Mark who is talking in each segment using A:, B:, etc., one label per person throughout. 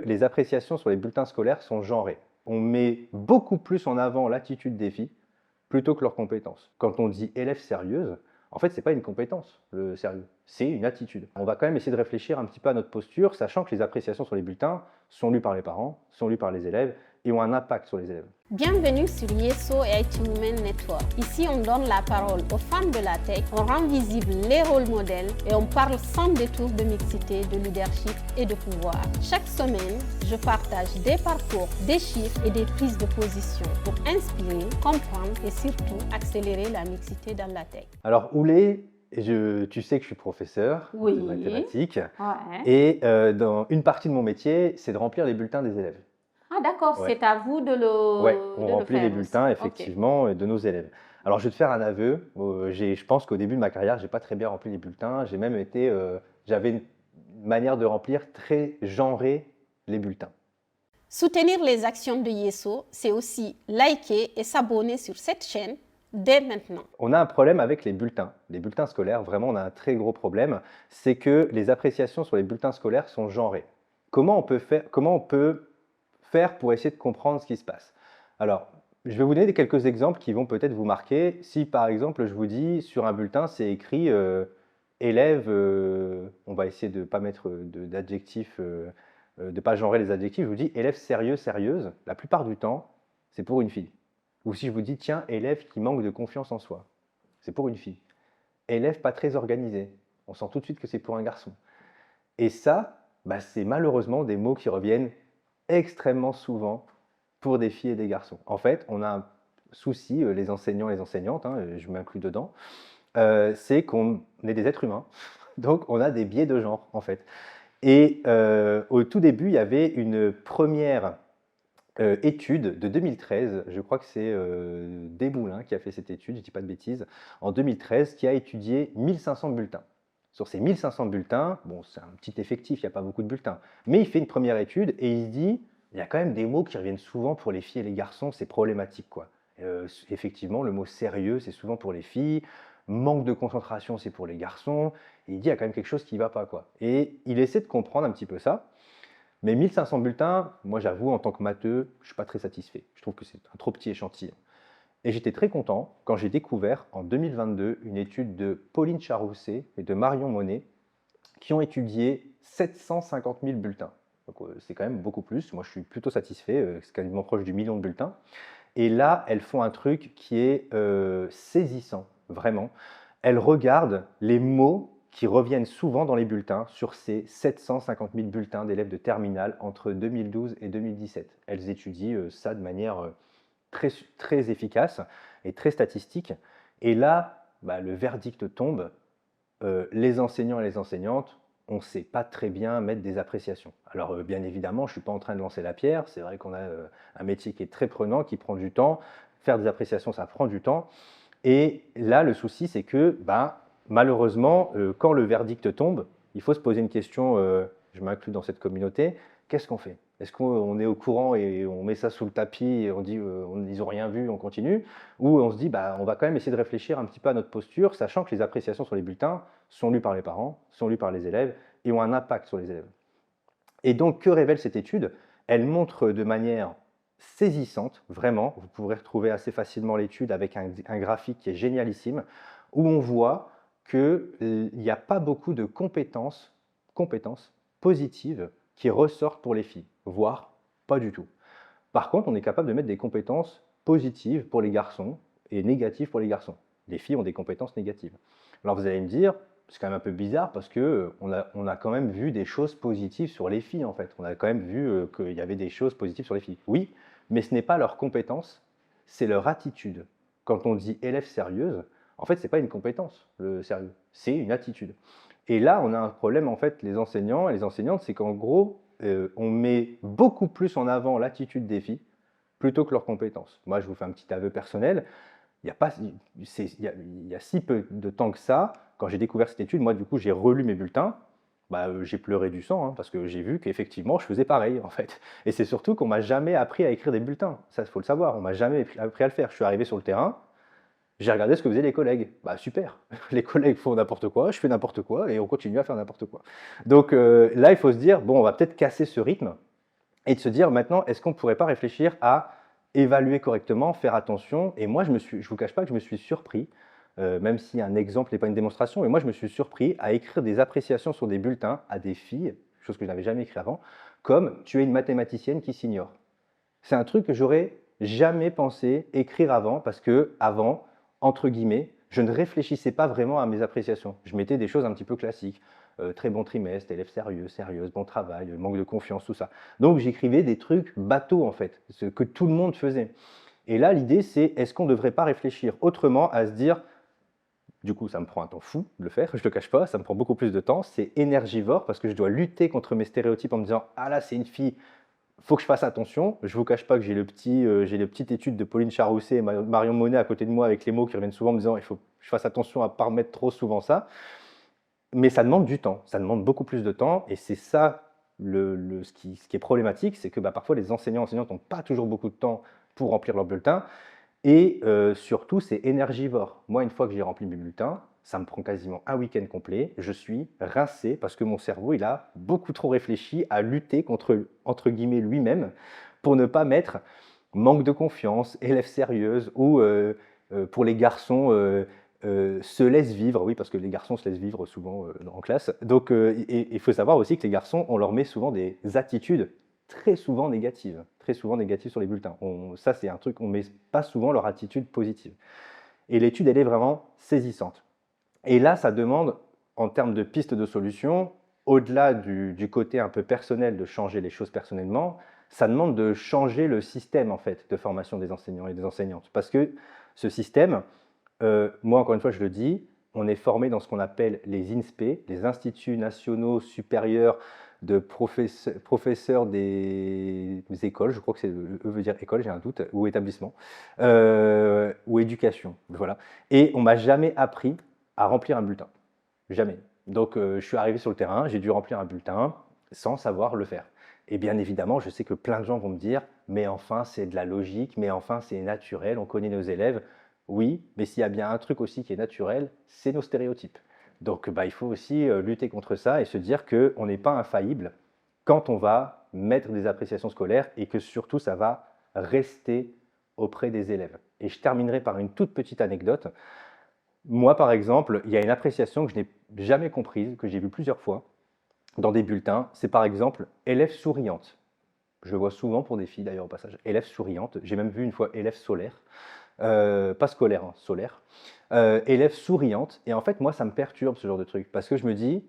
A: Les appréciations sur les bulletins scolaires sont genrées. On met beaucoup plus en avant l'attitude des filles plutôt que leurs compétences. Quand on dit élève sérieuse, en fait, ce n'est pas une compétence, le sérieux, c'est une attitude. On va quand même essayer de réfléchir un petit peu à notre posture, sachant que les appréciations sur les bulletins sont lues par les parents, sont lues par les élèves et ont un impact sur les élèves.
B: Bienvenue sur Yeso et IT Women Network. Ici, on donne la parole aux femmes de la tech, on rend visibles les rôles modèles et on parle sans détour de mixité, de leadership et de pouvoir. Chaque semaine, je partage des parcours, des chiffres et des prises de position pour inspirer, comprendre et surtout accélérer la mixité dans la tech.
A: Alors, Oulé, tu sais que je suis professeur
B: Oui.
A: de mathématiques
B: Ouais.
A: et dans une partie de mon métier, c'est de remplir les bulletins des élèves.
B: Ah d'accord,
A: Ouais.
B: c'est à vous de le,
A: Oui,
B: de
A: on
B: le
A: remplit
B: faire
A: les
B: aussi.
A: bulletins,
B: Ok.
A: effectivement, de nos élèves. Alors, je vais te faire un aveu. Je pense qu'au début de ma carrière, je n'ai pas très bien rempli les bulletins. J'ai même été, j'avais une manière de remplir très genrée les bulletins.
B: Soutenir les actions de Yeso, c'est aussi liker et s'abonner sur cette chaîne dès maintenant.
A: On a un problème avec les bulletins scolaires. Vraiment, on a un très gros problème. C'est que les appréciations sur les bulletins scolaires sont genrées. Comment on peut faire pour essayer de comprendre ce qui se passe? Alors, je vais vous donner quelques exemples qui vont peut-être vous marquer. Si par exemple, je vous dis sur un bulletin, c'est écrit élève, on va essayer de ne pas mettre d'adjectifs, de ne pas genrer les adjectifs. Je vous dis élève sérieux, sérieuse. La plupart du temps, c'est pour une fille. Ou si je vous dis tiens, élève qui manque de confiance en soi, c'est pour une fille. Élève pas très organisé, on sent tout de suite que c'est pour un garçon. Et ça, c'est malheureusement des mots qui reviennent extrêmement souvent pour des filles et des garçons. En fait, on a un souci, les enseignants et les enseignantes, je m'inclus dedans, c'est qu'on est des êtres humains, donc on a des biais de genre en fait. Et au tout début, il y avait une première étude de 2013, je crois que c'est Desmoulins qui a fait cette étude, je ne dis pas de bêtises, en 2013, qui a étudié 1500 bulletins. Sur ces 1500 bulletins, bon, c'est un petit effectif, il n'y a pas beaucoup de bulletins, mais il fait une première étude et il se dit, il y a quand même des mots qui reviennent souvent pour les filles et les garçons, c'est problématique, quoi. Effectivement, le mot sérieux, c'est souvent pour les filles, manque de concentration, c'est pour les garçons, et il dit, il y a quand même quelque chose qui ne va pas, quoi. Et il essaie de comprendre un petit peu ça. Mais 1500 bulletins, moi j'avoue, en tant que matheux, je ne suis pas très satisfait. Je trouve que c'est un trop petit échantillon. Et j'étais très content quand j'ai découvert en 2022 une étude de Pauline Charousset et de Marion Monet qui ont étudié 750 000 bulletins. Donc c'est quand même beaucoup plus. Moi je suis plutôt satisfait, c'est quasiment proche du million de bulletins. Et là, elles font un truc qui est saisissant, vraiment. Elles regardent les mots qui reviennent souvent dans les bulletins sur ces 750 000 bulletins d'élèves de terminale entre 2012 et 2017. Elles étudient ça de manière très, très efficace et très statistique. Et là, le verdict tombe. Les enseignants et les enseignantes, on ne sait pas très bien mettre des appréciations. Alors bien évidemment, je ne suis pas en train de lancer la pierre. C'est vrai qu'on a un métier qui est très prenant, qui prend du temps. Faire des appréciations, ça prend du temps. Et là, le souci, c'est que malheureusement, quand le verdict tombe, il faut se poser une question, je m'inclus dans cette communauté, qu'est-ce qu'on fait? Est-ce qu'on est au courant et on met ça sous le tapis et on dit ils n'ont rien vu, on continue? Ou on se dit on va quand même essayer de réfléchir un petit peu à notre posture, sachant que les appréciations sur les bulletins sont lues par les parents, sont lues par les élèves et ont un impact sur les élèves. Et donc, que révèle cette étude? Elle montre de manière saisissante, vraiment, vous pourrez retrouver assez facilement l'étude avec un graphique qui est génialissime, où on voit qu'il n'y a pas beaucoup de compétences positives qui ressortent pour les filles, voire pas du tout. Par contre, on est capable de mettre des compétences positives pour les garçons et négatives pour les garçons. Les filles ont des compétences négatives. Alors vous allez me dire, c'est quand même un peu bizarre parce qu'on a quand même vu des choses positives sur les filles en fait. On a quand même vu qu'il y avait des choses positives sur les filles. Oui, mais ce n'est pas leur compétence, c'est leur attitude. Quand on dit élève sérieuse, en fait, ce n'est pas une compétence, le sérieux, c'est une attitude. Et là, on a un problème, en fait, les enseignants et les enseignantes, c'est qu'en gros, on met beaucoup plus en avant l'attitude des filles plutôt que leurs compétences. Moi, je vous fais un petit aveu personnel. Il y a si peu de temps que ça, quand j'ai découvert cette étude, moi, du coup, j'ai relu mes bulletins. J'ai pleuré du sang parce que j'ai vu qu'effectivement, je faisais pareil, en fait. Et c'est surtout qu'on m'a jamais appris à écrire des bulletins. Ça, il faut le savoir. On m'a jamais appris à le faire. Je suis arrivé sur le terrain, j'ai regardé ce que faisaient les collègues. Super, les collègues font n'importe quoi, je fais n'importe quoi et on continue à faire n'importe quoi. Donc là, il faut se dire, bon, on va peut-être casser ce rythme et de se dire maintenant, est-ce qu'on ne pourrait pas réfléchir à évaluer correctement, faire attention. Et moi, je ne vous cache pas que je me suis surpris, même si un exemple n'est pas une démonstration, mais moi, je me suis surpris à écrire des appréciations sur des bulletins à des filles, chose que je n'avais jamais écrit avant, comme tu es une mathématicienne qui s'ignore. C'est un truc que j'aurais jamais pensé écrire avant, parce que avant, entre guillemets, je ne réfléchissais pas vraiment à mes appréciations. Je mettais des choses un petit peu classiques. Très bon trimestre, élève sérieux, sérieuse, bon travail, manque de confiance, tout ça. Donc j'écrivais des trucs bateaux en fait, ce que tout le monde faisait. Et là, l'idée, c'est est-ce qu'on ne devrait pas réfléchir autrement à se dire, du coup, ça me prend un temps fou de le faire, je ne le cache pas, ça me prend beaucoup plus de temps, c'est énergivore parce que je dois lutter contre mes stéréotypes en me disant, ah là, c'est une fille, faut que je fasse attention. Je ne vous cache pas que j'ai le petite étude de Pauline Charousset et Marion Monet à côté de moi avec les mots qui reviennent souvent en me disant, il faut que je fasse attention à ne pas remettre trop souvent ça. Mais ça demande du temps, ça demande beaucoup plus de temps, et c'est ça ce qui est problématique, c'est que parfois les enseignantes n'ont pas toujours beaucoup de temps pour remplir leur bulletin, et surtout c'est énergivore. Moi, une fois que j'ai rempli mes bulletins, ça me prend quasiment un week-end complet, je suis rincé parce que mon cerveau il a beaucoup trop réfléchi à lutter contre, entre guillemets, lui-même, pour ne pas mettre manque de confiance, élève sérieuse, ou pour les garçons, se laissent vivre, oui, parce que les garçons se laissent vivre souvent en classe. Donc, il faut savoir aussi que les garçons, on leur met souvent des attitudes très souvent négatives sur les bulletins. Ça, c'est un truc, on ne met pas souvent leur attitude positive. Et l'étude, elle est vraiment saisissante. Et là, ça demande, en termes de pistes de solutions, au-delà du côté un peu personnel de changer les choses personnellement, ça demande de changer le système en fait de formation des enseignants et des enseignantes. Parce que ce système, moi, encore une fois, je le dis, on est formé dans ce qu'on appelle les INSPE, les Instituts Nationaux Supérieurs de Professeurs des écoles, je crois que c'est E veut dire école, j'ai un doute, ou établissement, ou éducation, voilà. Et on m'a jamais appris à remplir un bulletin, jamais. Donc, je suis arrivé sur le terrain, j'ai dû remplir un bulletin sans savoir le faire. Et bien évidemment, je sais que plein de gens vont me dire, mais enfin, c'est de la logique, mais enfin, c'est naturel, on connaît nos élèves. Oui, mais s'il y a bien un truc aussi qui est naturel, c'est nos stéréotypes. Donc il faut aussi lutter contre ça et se dire qu'on n'est pas infaillible quand on va mettre des appréciations scolaires et que surtout ça va rester auprès des élèves. Et je terminerai par une toute petite anecdote. Moi, par exemple, il y a une appréciation que je n'ai jamais comprise, que j'ai vue plusieurs fois dans des bulletins. C'est par exemple élève souriante. Je le vois souvent pour des filles d'ailleurs au passage. Élève souriante. J'ai même vu une fois élève solaire. Pas scolaire, hein, solaire. Élève souriante. Et en fait, moi, ça me perturbe ce genre de truc parce que je me dis,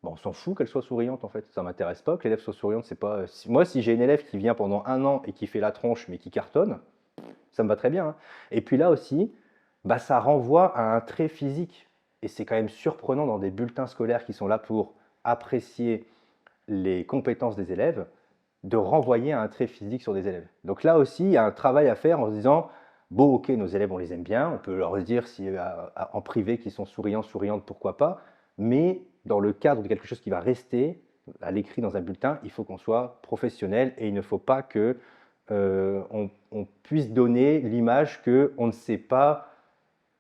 A: bon, on s'en fout qu'elle soit souriante en fait. Ça m'intéresse pas que l'élève soit souriante. C'est pas. Moi, si j'ai une élève qui vient pendant un an et qui fait la tronche mais qui cartonne, ça me va très bien, hein. Et puis là aussi, ça renvoie à un trait physique. Et c'est quand même surprenant dans des bulletins scolaires qui sont là pour apprécier les compétences des élèves, de renvoyer à un trait physique sur des élèves. Donc là aussi, il y a un travail à faire en se disant, bon, ok, nos élèves, on les aime bien, on peut leur dire si, en privé qu'ils sont souriants, souriantes, pourquoi pas, mais dans le cadre de quelque chose qui va rester à l'écrit dans un bulletin, il faut qu'on soit professionnel et il ne faut pas que on puisse donner l'image qu'on ne sait pas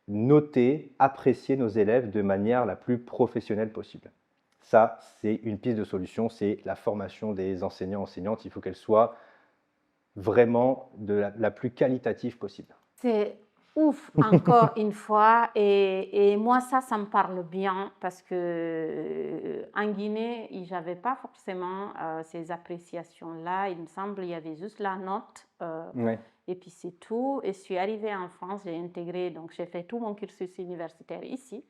A: noter, apprécier nos élèves de manière la plus professionnelle possible. Ça, c'est une piste de solution, c'est la formation des enseignants, enseignantes. Il faut qu'elle soit vraiment de la plus qualitative possible.
C: C'est ouf, encore une fois. Et moi, ça me parle bien parce que en Guinée, j'avais pas forcément ces appréciations-là. Il me semble il y avait juste la note.
A: Ouais.
C: Et puis c'est tout. Et je suis arrivée en France, j'ai intégré, donc j'ai fait tout mon cursus universitaire ici.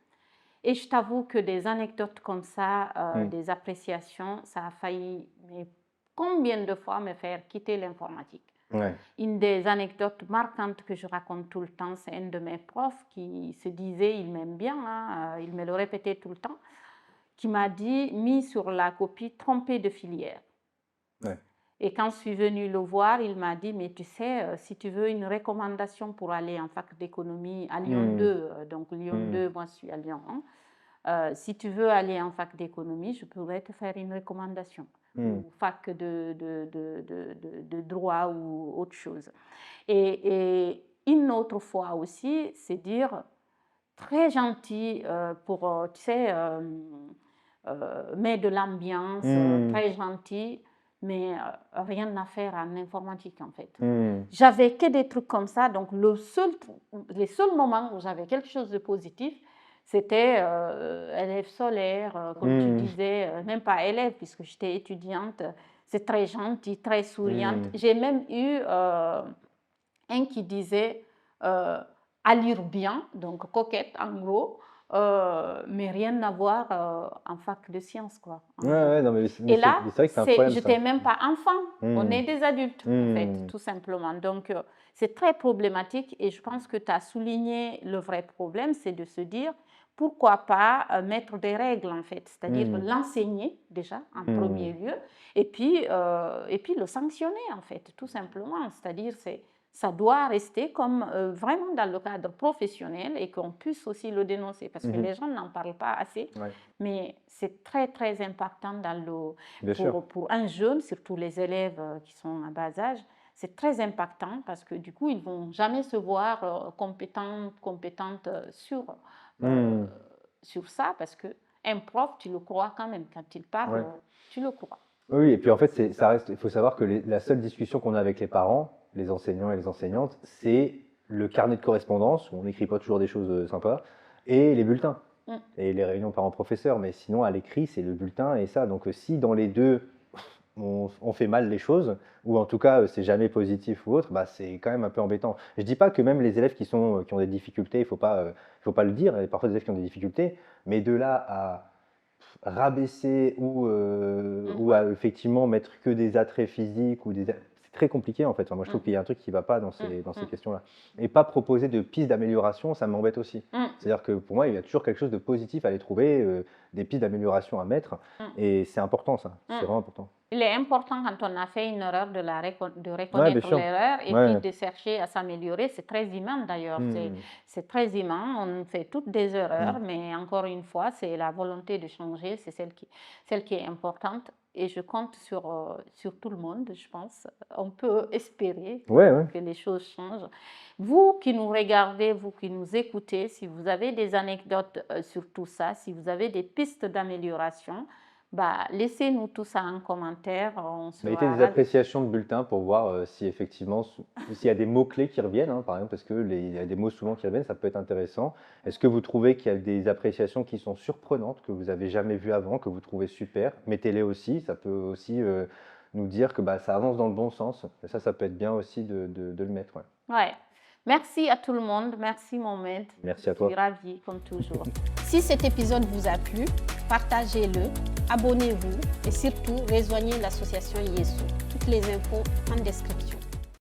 C: Et je t'avoue que des anecdotes comme ça, des appréciations, ça a failli, mais combien de fois me faire quitter l'informatique.
A: Ouais.
C: Une des anecdotes marquantes que je raconte tout le temps, c'est un de mes profs qui se disait, il m'aime bien, hein, il me le répétait tout le temps, qui m'a dit, mis sur la copie, trompé de filière.
A: Ouais.
C: Et quand je suis venue le voir, il m'a dit, mais tu sais, si tu veux une recommandation pour aller en fac d'économie à Lyon 2, donc Lyon 2, moi je suis à Lyon 1, si tu veux aller en fac d'économie, je pourrais te faire une recommandation, ou fac de droit ou autre chose. Et une autre fois aussi, c'est dire, très gentil tu sais, met de l'ambiance, très gentil. mais rien à faire en informatique en fait.
A: Hmm.
C: J'avais que des trucs comme ça, donc les seuls moments où j'avais quelque chose de positif, c'était élève solaire, comme tu disais, même pas élève, puisque j'étais étudiante, c'est très gentil, très souriante. J'ai même eu un qui disait allure bien, donc coquette en gros, mais rien à voir en fac de sciences, quoi.
A: Ouais, non, mais
C: Et là,
A: c'est vrai que c'est un problème,
C: je
A: ça.
C: n'étais même pas enfant, on est des adultes, en fait, tout simplement. Donc, c'est très problématique et je pense que tu as souligné le vrai problème, c'est de se dire, pourquoi pas mettre des règles, en fait, c'est-à-dire l'enseigner déjà, en premier lieu, et puis le sanctionner, en fait, tout simplement. C'est-à-dire, ça doit rester comme vraiment dans le cadre professionnel et qu'on puisse aussi le dénoncer parce que les gens n'en parlent pas assez.
A: Ouais.
C: Mais c'est très, très impactant
A: Bien sûr.
C: pour un jeune, surtout les élèves qui sont à bas âge. C'est très impactant parce que du coup, ils ne vont jamais se voir compétentes sur ça parce qu'un prof, tu le crois quand même. Quand il parle, tu le crois.
A: Oui, et puis en fait, ça reste, il faut savoir que la seule discussion qu'on a avec les parents, les enseignants et les enseignantes, c'est le carnet de correspondance, où on n'écrit pas toujours des choses sympas, et les bulletins, et les réunions parents-professeurs. Mais sinon, à l'écrit, c'est le bulletin et ça. Donc si dans les deux, on fait mal les choses, ou en tout cas, c'est jamais positif ou autre, bah, c'est quand même un peu embêtant. Je dis pas que même les élèves qui ont des difficultés, il faut pas le dire, il y a parfois des élèves qui ont des difficultés, mais de là à rabaisser ou à effectivement mettre que des attraits physiques c'est très compliqué en fait. Enfin, moi je trouve qu'il y a un truc qui ne va pas dans ces questions-là. Et pas proposer de pistes d'amélioration, ça m'embête aussi. C'est-à-dire que pour moi, il y a toujours quelque chose de positif à aller trouver, des pistes d'amélioration à mettre. Et c'est important ça, c'est vraiment important.
C: Il est important quand on a fait une erreur de reconnaître l'erreur et puis de chercher à s'améliorer. C'est très humain d'ailleurs. C'est très humain. On fait toutes des erreurs, mais encore une fois, c'est la volonté de changer, c'est celle qui est importante. Et je compte sur tout le monde, je pense. On peut espérer que les choses changent. Vous qui nous regardez, vous qui nous écoutez, si vous avez des anecdotes sur tout ça, si vous avez des pistes d'amélioration, bah, laissez-nous tout ça en commentaire.
A: Mettez des appréciations de bulletins pour voir si effectivement, s'il y a des mots-clés qui reviennent, hein, par exemple, parce qu'il y a des mots souvent qui reviennent, ça peut être intéressant. Est-ce que vous trouvez qu'il y a des appréciations qui sont surprenantes, que vous n'avez jamais vues avant, que vous trouvez super? Mettez-les aussi, ça peut aussi nous dire que bah, ça avance dans le bon sens. Et ça peut être bien aussi de le mettre.
C: Ouais. Merci à tout le monde. Merci Mohamed.
A: Merci à toi.
C: Je suis ravie, comme toujours.
B: Si cet épisode vous a plu, partagez-le, abonnez-vous et surtout rejoignez l'association Yesu. Toutes les infos en description.